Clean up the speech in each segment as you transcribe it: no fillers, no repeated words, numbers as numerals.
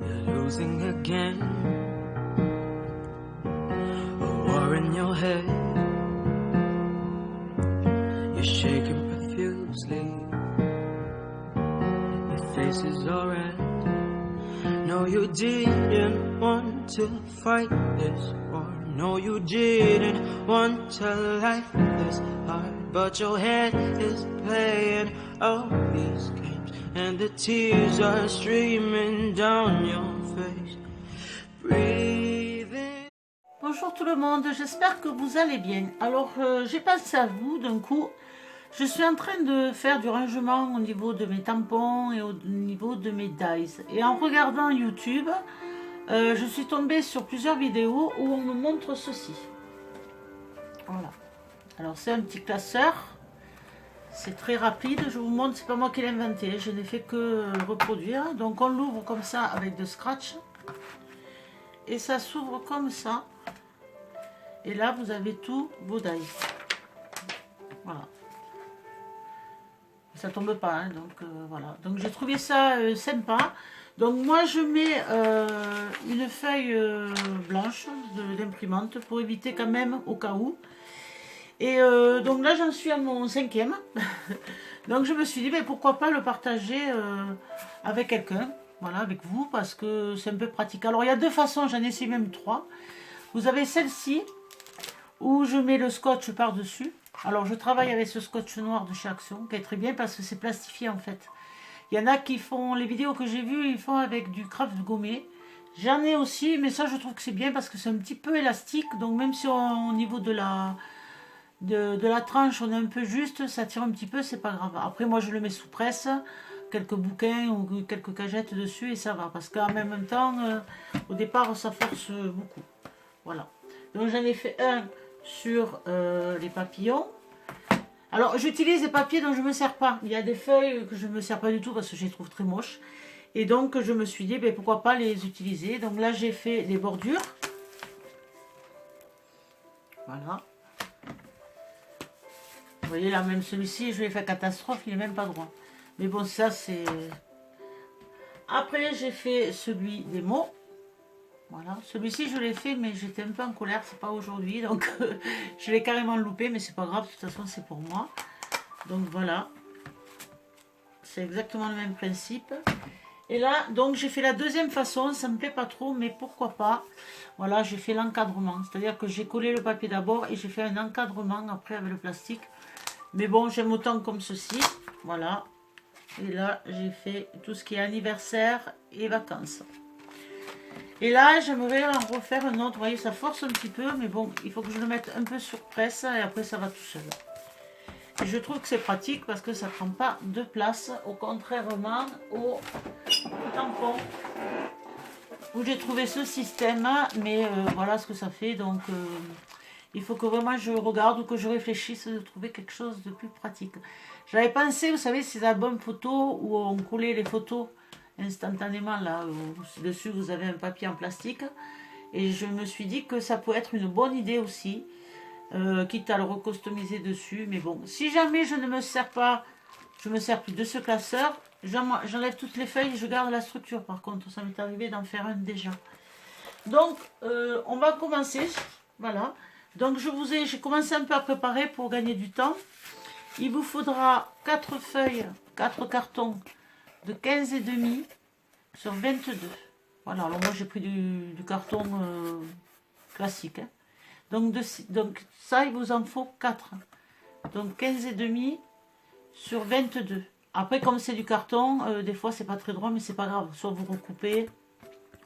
You're losing again. A war in your head. You're shaking profusely. Your face is all red. No, you didn't want to fight this war. No, you didn't want to life this hard. But your head is playing all these games, and the tears are streaming down your face. Breathing. Bonjour tout le monde, j'espère que vous allez bien. Alors j'ai pensé à vous d'un coup. Je suis en train de faire du rangement au niveau de mes tampons et au niveau de mes dies. Et en regardant YouTube, je suis tombée sur plusieurs vidéos où on me montre ceci. Voilà. Alors c'est un petit classeur. C'est très rapide. Je vous montre, c'est pas moi qui l'ai inventé. Je n'ai fait que le reproduire. Donc on l'ouvre comme ça avec de scratch. Et ça s'ouvre comme ça. Et là vous avez tous vos dies. Voilà. Ça tombe pas, hein, donc voilà. Donc j'ai trouvé ça sympa. Donc moi je mets une feuille blanche d'imprimante pour éviter quand même au cas où. Et donc là j'en suis à mon 5e. Donc je me suis dit mais pourquoi pas le partager avec quelqu'un, voilà, avec vous, parce que c'est un peu pratique. Alors il y a deux façons, j'en ai essayé même 3. Vous avez celle-ci où je mets le scotch par-dessus. Alors je travaille avec ce scotch noir de chez Action, qui est très bien parce que c'est plastifié en fait. Il y en a qui font, les vidéos que j'ai vues, ils font avec du craft gommé. J'en ai aussi, mais ça je trouve que c'est bien parce que c'est un petit peu élastique. Donc même si au niveau de la tranche on est un peu juste, ça tire un petit peu, c'est pas grave. Après moi je le mets sous presse, quelques bouquins ou quelques cagettes dessus et ça va. Parce qu'en même temps, au départ ça force beaucoup. Voilà. Donc j'en ai fait un sur les papillons. Alors j'utilise des papiers dont je ne me sers pas. Il y a des feuilles que je ne me sers pas du tout parce que je les trouve très moches. Et donc je me suis dit ben, pourquoi pas les utiliser. Donc là j'ai fait les bordures. Voilà. Vous voyez là, même celui-ci je l'ai fait catastrophe, il n'est même pas droit. Mais bon, ça c'est... Après j'ai fait celui des mots. Voilà, celui-ci je l'ai fait mais j'étais un peu en colère, c'est pas aujourd'hui, donc je l'ai carrément loupé, mais c'est pas grave, de toute façon c'est pour moi. Donc voilà, c'est exactement le même principe. Et là, donc j'ai fait la deuxième façon, ça me plaît pas trop, mais pourquoi pas. Voilà, j'ai fait l'encadrement, c'est-à-dire que j'ai collé le papier d'abord et j'ai fait un encadrement après avec le plastique. Mais bon, j'aime autant comme ceci, voilà. Et là, j'ai fait tout ce qui est anniversaire et vacances. Et là, j'aimerais en refaire un autre. Vous voyez, ça force un petit peu, mais bon, il faut que je le mette un peu sur presse et après ça va tout seul. Et je trouve que c'est pratique parce que ça ne prend pas de place, au contrairement au tampon où j'ai trouvé ce système, mais voilà ce que ça fait. Donc, il faut que vraiment je regarde ou que je réfléchisse de trouver quelque chose de plus pratique. J'avais pensé, vous savez, ces albums photos où on collait les photos instantanément, là dessus vous avez un papier en plastique, et je me suis dit que ça peut être une bonne idée aussi, quitte à le recustomiser dessus. Mais bon, si jamais je ne me sers pas, je me sers plus de ce classeur, j'enlève toutes les feuilles et je garde la structure. Par contre ça m'est arrivé d'en faire un déjà. Donc on va commencer. Voilà, donc j'ai commencé un peu à préparer pour gagner du temps. Il vous faudra 4 feuilles, 4 cartons de 15,5 sur 22. Voilà, alors moi j'ai pris du carton classique. Hein. Donc ça, il vous en faut 4. Donc 15,5 sur 22. Après, comme c'est du carton, des fois c'est pas très droit, mais c'est pas grave. Soit vous recoupez,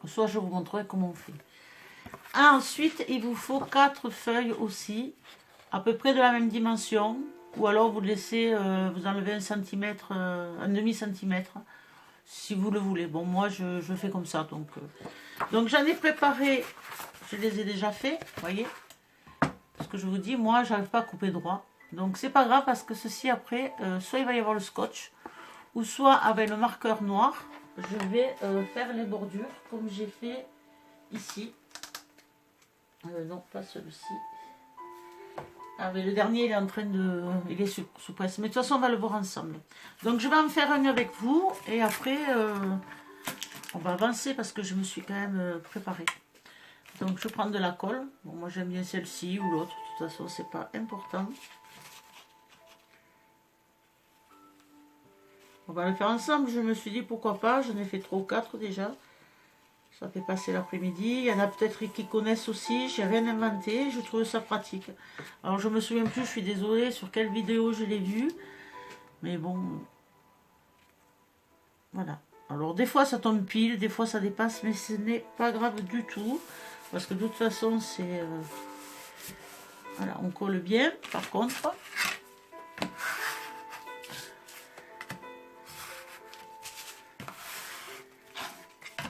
soit je vous montrerai comment on fait. Ensuite, il vous faut 4 feuilles aussi, à peu près de la même dimension. Ou alors vous laissez, vous enlevez un centimètre, un demi-centimètre, si vous le voulez. Bon, moi je fais comme ça. Donc j'en ai préparé, je les ai déjà fait, vous voyez. Parce que je vous dis, moi j'arrive pas à couper droit. Donc c'est pas grave parce que ceci après, soit il va y avoir le scotch, ou soit avec le marqueur noir, je vais faire les bordures comme j'ai fait ici. Non, pas celui-ci. Ah, mais le dernier, il est en train de... Il est sous presse. Mais de toute façon, on va le voir ensemble. Donc, je vais en faire un avec vous. Et après, On va avancer parce que je me suis quand même préparée. Donc je prends de la colle. Bon, moi j'aime bien celle-ci ou l'autre. De toute façon, c'est pas important. On va le faire ensemble. Je me suis dit pourquoi pas. J'en ai fait 3 ou 4 déjà. Ça fait passer l'après-midi. Il y en a peut-être qui connaissent aussi. J'ai rien inventé. Je trouve ça pratique. Alors je me souviens plus. Je suis désolée sur quelle vidéo je l'ai vu. Mais bon. Voilà. Alors des fois ça tombe pile. Des fois ça dépasse. Mais ce n'est pas grave du tout. Parce que de toute façon c'est... Voilà. On colle bien. Par contre...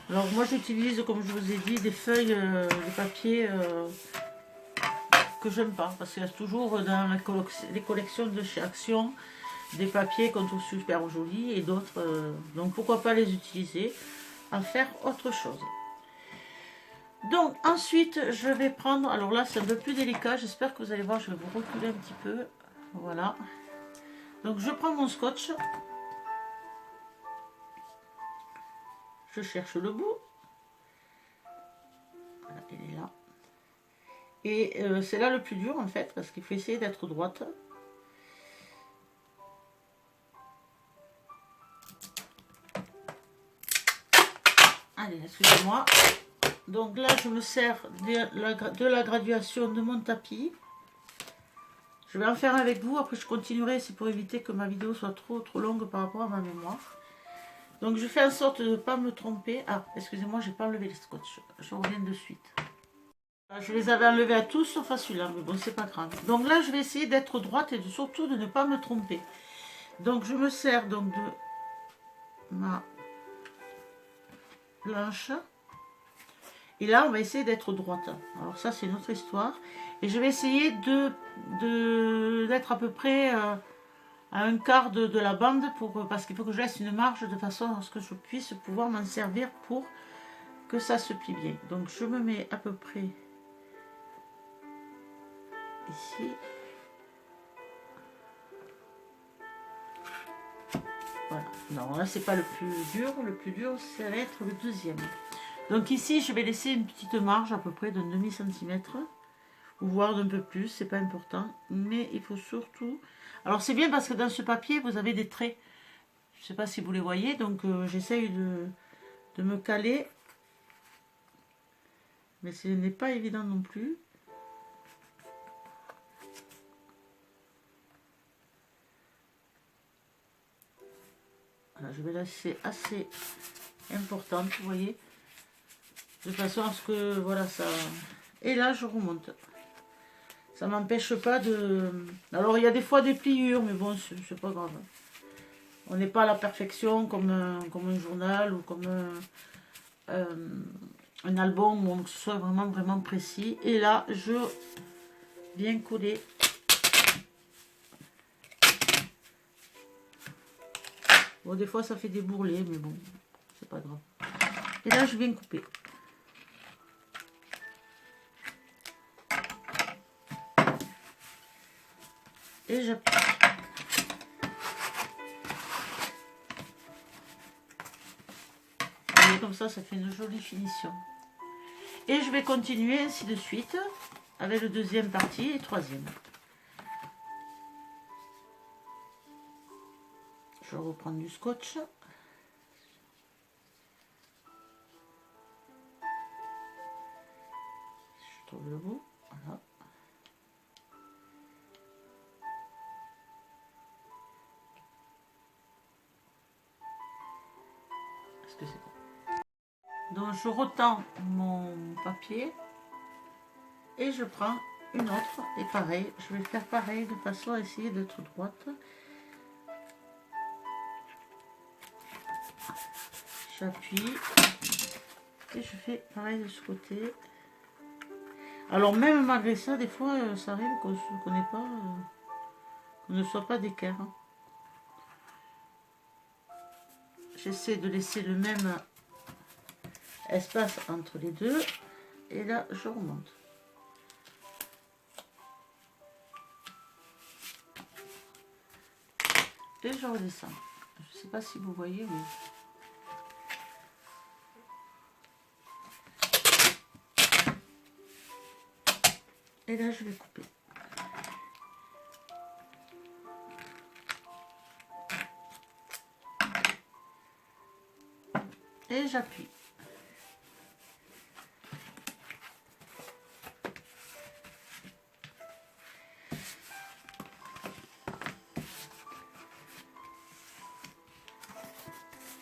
Alors moi j'utilise, comme je vous ai dit, des feuilles de papier que j'aime pas. Parce qu'il y a toujours dans les collections de chez Action des papiers qu'on trouve super jolis et d'autres. Donc pourquoi pas les utiliser à faire autre chose. Donc ensuite je vais prendre, alors là c'est un peu plus délicat, j'espère que vous allez voir, je vais vous reculer un petit peu. Voilà. Donc je prends mon scotch. Je cherche le bout. Voilà, il est là. Et c'est là le plus dur en fait, parce qu'il faut essayer d'être droite. Allez, excusez-moi. Donc là, je me sers de la graduation de mon tapis. Je vais en faire avec vous, après je continuerai, c'est pour éviter que ma vidéo soit trop longue par rapport à ma mémoire. Donc je fais en sorte de ne pas me tromper. Ah, excusez-moi, j'ai pas enlevé les scotch. Je reviens de suite. Je les avais enlevés à tous sauf à celui-là, mais bon, c'est pas grave. Donc là, je vais essayer d'être droite et surtout de ne pas me tromper. Donc je me sers donc de ma planche. Et là, on va essayer d'être droite. Alors ça, c'est une autre histoire. Et je vais essayer d'être à peu près... à un quart de la bande parce qu'il faut que je laisse une marge de façon à ce que je puisse pouvoir m'en servir pour que ça se plie bien. Donc je me mets à peu près ici. Voilà. Non, là c'est pas le plus dur. Le plus dur, ça va être le deuxième. Donc ici, je vais laisser une petite marge à peu près d'un demi-centimètre. Ou voire d'un peu plus, c'est pas important. Mais il faut surtout... Alors c'est bien parce que dans ce papier, vous avez des traits. Je sais pas si vous les voyez, donc j'essaye de me caler. Mais ce n'est pas évident non plus. Voilà, je vais laisser assez importante, vous voyez. De façon à ce que, voilà, ça... Et là, je remonte. Ça m'empêche pas de... Alors, il y a des fois des pliures, mais bon, c'est pas grave. On n'est pas à la perfection comme un journal ou comme un album où que ce soit vraiment précis. Et là, je viens coller. Bon, des fois, ça fait des bourrelets, mais bon, c'est pas grave. Et là, je viens couper. Et j'appuie. Et comme ça fait une jolie finition. Et je vais continuer ainsi de suite avec le deuxième partie et troisième. Je reprends du scotch. Je trouve le bout. Voilà. Est-ce que c'est bon? Donc je retends mon papier et je prends une autre et pareil, je vais faire pareil de façon à essayer d'être droite. J'appuie et je fais pareil de ce côté. Alors même malgré ça, des fois ça arrive qu'on ne connaît pas, qu'on ne soit pas d'équerre. J'essaie de laisser le même espace entre les deux et là je remonte. Et je redescends. Je ne sais pas si vous voyez, mais Et là, je vais couper. Et j'appuie.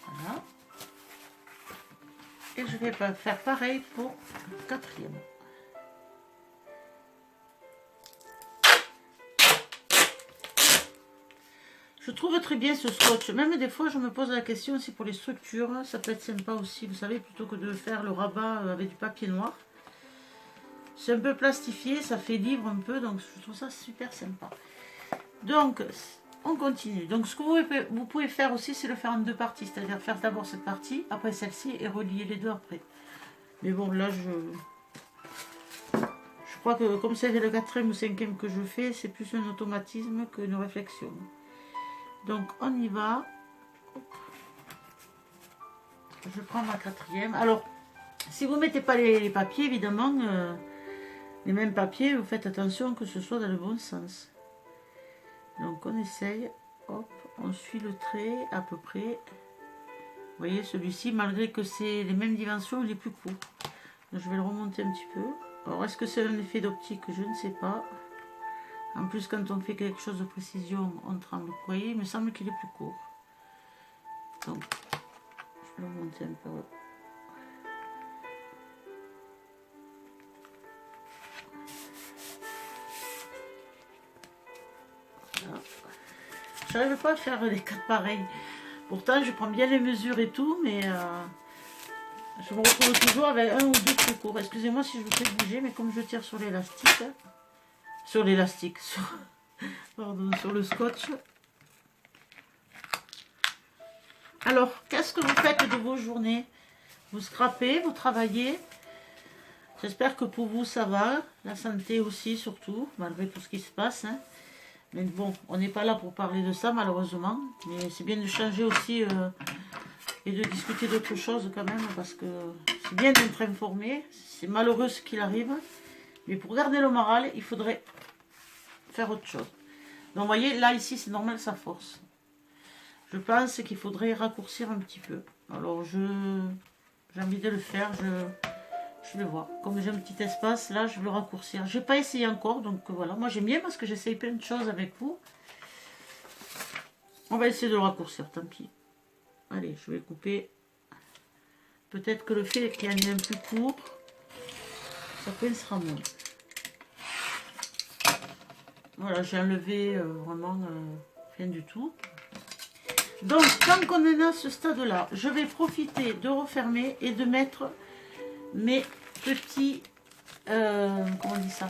Voilà. Et je vais faire pareil pour le quatrième. Je trouve très bien ce scotch. Même des fois, je me pose la question aussi pour les structures. Ça peut être sympa aussi, vous savez, plutôt que de faire le rabat avec du papier noir. C'est un peu plastifié, ça fait livre un peu, donc je trouve ça super sympa. Donc, on continue. Donc, ce que vous pouvez faire aussi, c'est le faire en deux parties. C'est-à-dire faire d'abord cette partie, après celle-ci, et relier les deux après. Mais bon, là, je crois que comme c'est le quatrième ou cinquième que je fais, c'est plus un automatisme qu'une réflexion. Donc on y va. Je prends ma quatrième. Alors, si vous ne mettez pas les papiers, évidemment, les mêmes papiers, vous faites attention que ce soit dans le bon sens. Donc on essaye, hop, on suit le trait à peu près. Vous voyez, celui-ci, malgré que c'est les mêmes dimensions, il est plus court. Donc, je vais le remonter un petit peu. Alors, est-ce que c'est un effet d'optique? Je ne sais pas. En plus, quand on fait quelque chose de précision, on tremble. Vous voyez, il me semble qu'il est plus court. Donc, je vais le monter un peu. Voilà. Je n'arrive pas à faire les quatre pareils. Pourtant, je prends bien les mesures et tout, mais je me retrouve toujours avec un ou deux plus courts. Excusez-moi si je vous fais bouger, mais comme je tire sur l'élastique, sur le scotch. Alors, qu'est-ce que vous faites de vos journées? Vous scrapez, vous travaillez. J'espère que pour vous ça va. La santé aussi, surtout, malgré tout ce qui se passe. Hein. Mais bon, on n'est pas là pour parler de ça, malheureusement. Mais c'est bien de changer aussi et de discuter d'autres choses quand même, parce que c'est bien d'être informé. C'est malheureux ce qu'il arrive. Mais pour garder le moral, il faudrait faire autre chose. Donc, vous voyez, là, ici, c'est normal, ça force. Je pense qu'il faudrait raccourcir un petit peu. Alors, j'ai envie de le faire, je vais voir. Comme j'ai un petit espace, là, je vais le raccourcir. Je n'ai pas essayé encore, donc voilà. Moi, j'aime bien parce que j'essaye plein de choses avec vous. On va essayer de le raccourcir, tant pis. Allez, je vais couper. Peut-être que le fait qu'il y en ait un plus court, ça sera moins. Voilà, j'ai enlevé vraiment rien du tout. Donc, tant qu'on est à ce stade-là, je vais profiter de refermer et de mettre mes petits... comment on dit ça?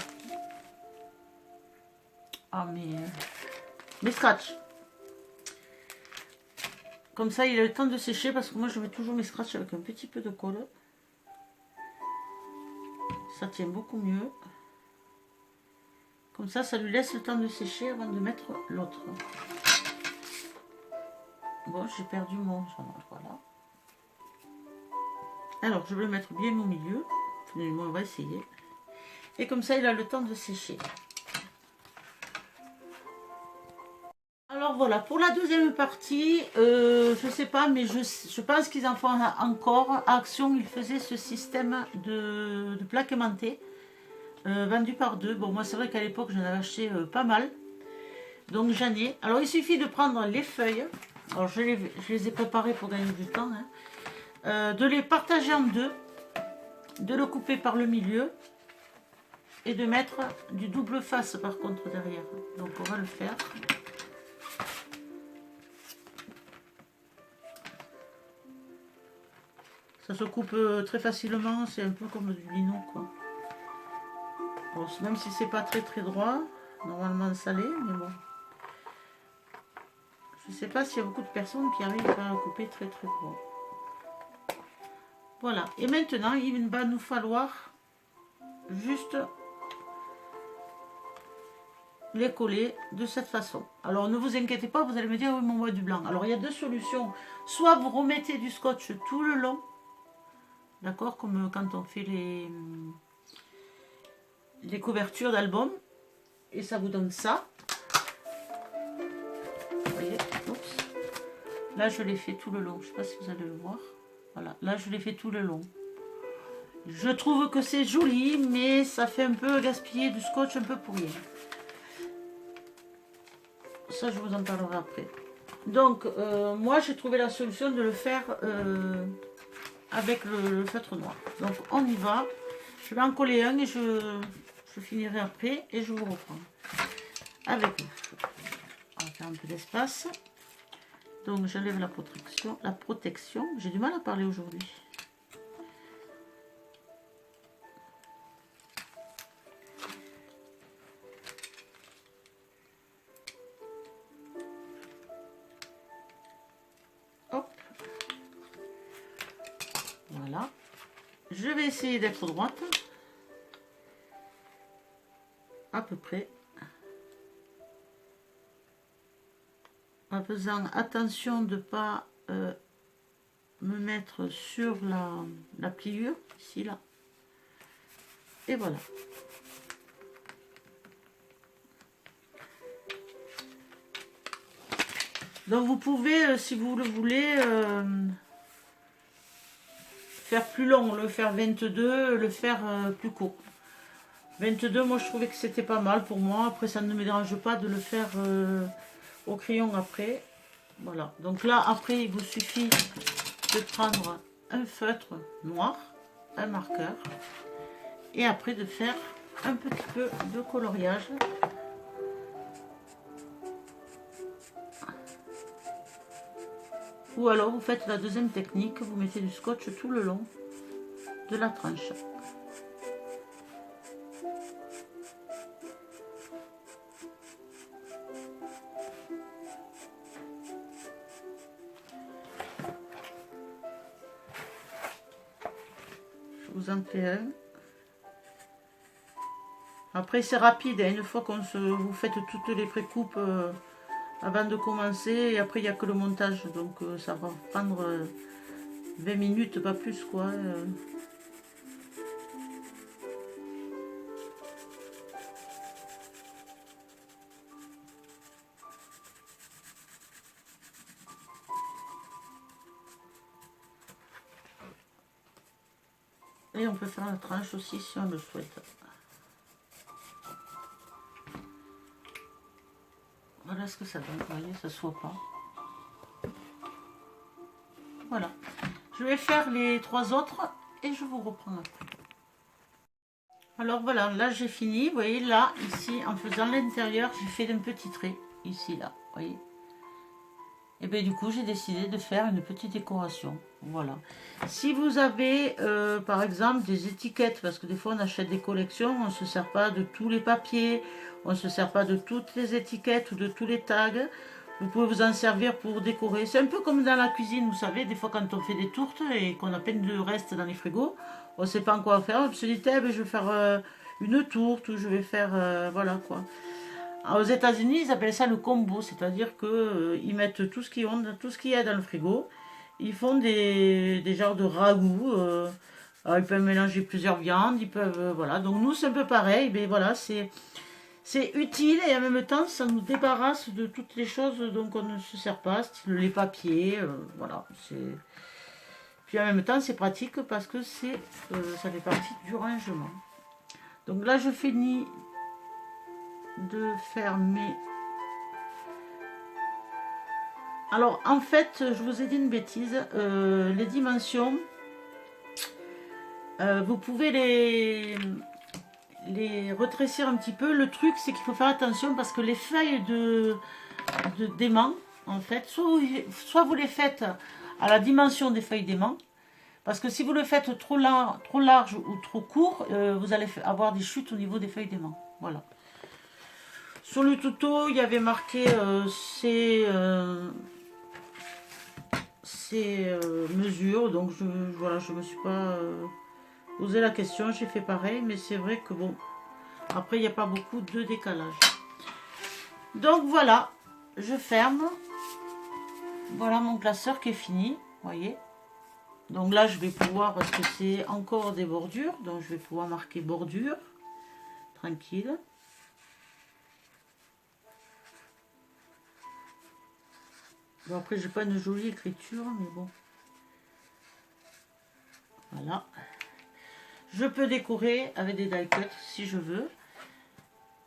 Ah, mes scratchs. Comme ça, il a le temps de sécher parce que moi, je mets toujours mes scratchs avec un petit peu de colle. Ça tient beaucoup mieux. Comme ça lui laisse le temps de sécher avant de mettre l'autre. Bon, j'ai perdu mon... Voilà. Alors, je vais le mettre bien au milieu. Finalement, on va essayer. Et comme ça, il a le temps de sécher. Alors voilà, pour la deuxième partie, je sais pas, mais je pense qu'ils en font encore. À Action, ils faisaient ce système de plaques aimantées. Vendu par deux. Bon, moi c'est vrai qu'à l'époque j'en avais acheté pas mal, donc j'en ai. Alors il suffit de prendre les feuilles, alors je les ai préparées pour gagner du temps, hein. De les partager en deux, de le couper par le milieu et de mettre du double face par contre derrière. Donc on va le faire. Ça se coupe très facilement, c'est un peu comme du lino quoi. Bon, même si c'est pas très droit, normalement ça l'est, mais bon. Je sais pas s'il y a beaucoup de personnes qui arrivent à couper très droit. Voilà, et maintenant il va nous falloir juste les coller de cette façon. Alors ne vous inquiétez pas, vous allez me dire oui, mais on voit du blanc. Alors il y a deux solutions, soit vous remettez du scotch tout le long, d'accord, comme quand on fait les couvertures d'album. Et ça vous donne ça. Vous voyez, oups. Là, je l'ai fait tout le long. Je ne sais pas si vous allez le voir. Voilà, là, je l'ai fait tout le long. Je trouve que c'est joli, mais ça fait un peu gaspiller du scotch un peu pour rien. Ça, je vous en parlerai après. Donc, moi, j'ai trouvé la solution de le faire avec le feutre noir. Donc, on y va. Je vais en coller un et je finirai après et je vous reprends. Avec le feu. On va faire un peu d'espace. Donc, j'enlève la protection. La protection. J'ai du mal à parler aujourd'hui. Voilà. Je vais essayer d'être droite. À peu près. En faisant attention de ne pas me mettre sur la pliure. Ici, là. Et voilà. Donc vous pouvez, si vous le voulez, faire plus long, le faire 22, le faire plus court. 22, moi je trouvais que c'était pas mal pour moi. Après, ça ne me dérange pas de le faire au crayon après. Voilà. Donc là, après, il vous suffit de prendre un feutre noir, un marqueur, et après de faire un petit peu de coloriage. Ou alors vous faites la deuxième technique, vous mettez du scotch tout le long de la tranche. Je vous en fais un. Après c'est rapide, hein, une fois vous faites toutes les précoupes avant de commencer, et après il n'y a que le montage, donc ça va prendre 20 minutes, pas plus quoi. Et on peut faire la tranche aussi si on le souhaite. Voilà ce que ça donne, vous voyez, ça ne se voit pas. Voilà. Je vais faire les 3 autres et je vous reprends après. Alors voilà, là j'ai fini. Vous voyez, là, ici, en faisant l'intérieur, j'ai fait un petit trait. Ici, là, vous voyez. Et bien du coup, j'ai décidé de faire une petite décoration. Voilà. Si vous avez, par exemple, des étiquettes, parce que des fois on achète des collections, on ne se sert pas de tous les papiers, on ne se sert pas de toutes les étiquettes ou de tous les tags. Vous pouvez vous en servir pour décorer. C'est un peu comme dans la cuisine, vous savez, des fois quand on fait des tourtes et qu'on a plein de restes dans les frigos, on ne sait pas quoi faire, on se dit, eh ben, je vais faire une tourte ou je vais faire, voilà quoi. Aux États-Unis, ils appellent ça le combo, c'est-à-dire qu'ils mettent tout ce qu'il y a dans le frigo. Ils font des genres de ragoûts. Ils peuvent mélanger plusieurs viandes, ils peuvent voilà. Donc nous c'est un peu pareil, mais voilà, c'est utile et en même temps ça nous débarrasse de toutes les choses dont on ne se sert pas, style les papiers, voilà. Puis en même temps c'est pratique parce que ça fait partie du rangement. Donc là je finis de faire mes... Alors en fait je vous ai dit une bêtise, les dimensions vous pouvez les retrécir un petit peu. Le truc c'est qu'il faut faire attention parce que les feuilles d'aimant en fait, soit vous les faites à la dimension des feuilles d'aimant, parce que si vous le faites trop large ou trop court, vous allez avoir des chutes au niveau des feuilles d'aimant. Voilà. Sur le tuto, il y avait marqué ces mesures, donc voilà, je me suis pas posé la question, j'ai fait pareil, mais c'est vrai que bon, après il n'y a pas beaucoup de décalage. Donc voilà, je ferme. Voilà mon classeur qui est fini, voyez. Donc là, je vais pouvoir, parce que c'est encore des bordures, donc je vais pouvoir marquer bordure. tranquille. Bon, après, j'ai pas une jolie écriture, mais bon. Voilà. Je peux décorer avec des die cuts si je veux.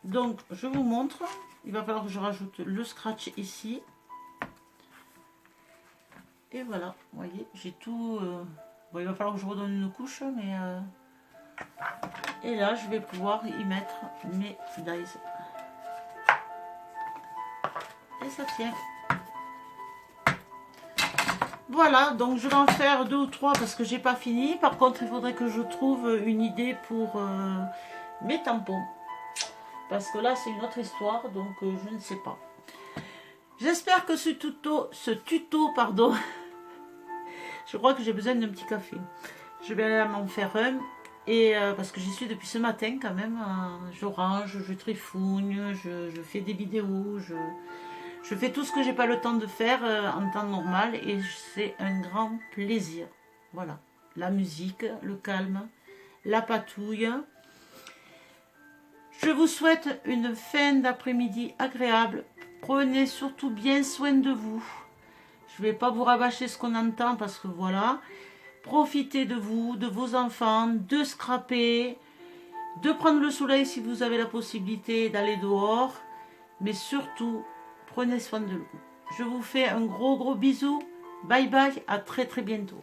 Donc, je vous montre. Il va falloir que je rajoute le scratch ici. Et voilà, vous voyez, j'ai tout... Bon, il va falloir que je redonne une couche, mais... Et là, je vais pouvoir y mettre mes dies. Et ça tient. Voilà, donc je vais en faire 2 ou 3 parce que j'ai pas fini. Par contre, il faudrait que je trouve une idée pour mes tampons. Parce que là, c'est une autre histoire, donc je ne sais pas. J'espère que ce tuto, pardon, je crois que j'ai besoin d'un petit café. Je vais aller m'en faire un. Et parce que j'y suis depuis ce matin quand même. Je range, je trifougne, je fais des vidéos, je fais tout ce que j'ai pas le temps de faire en temps normal. Et c'est un grand plaisir. Voilà. La musique, le calme, la patouille. Je vous souhaite une fin d'après-midi agréable. Prenez surtout bien soin de vous. Je ne vais pas vous rabâcher ce qu'on entend parce que voilà. Profitez de vous, de vos enfants, de scraper, de prendre le soleil si vous avez la possibilité d'aller dehors. Mais surtout, prenez soin de vous. Je vous fais un gros bisou. Bye bye, à très bientôt.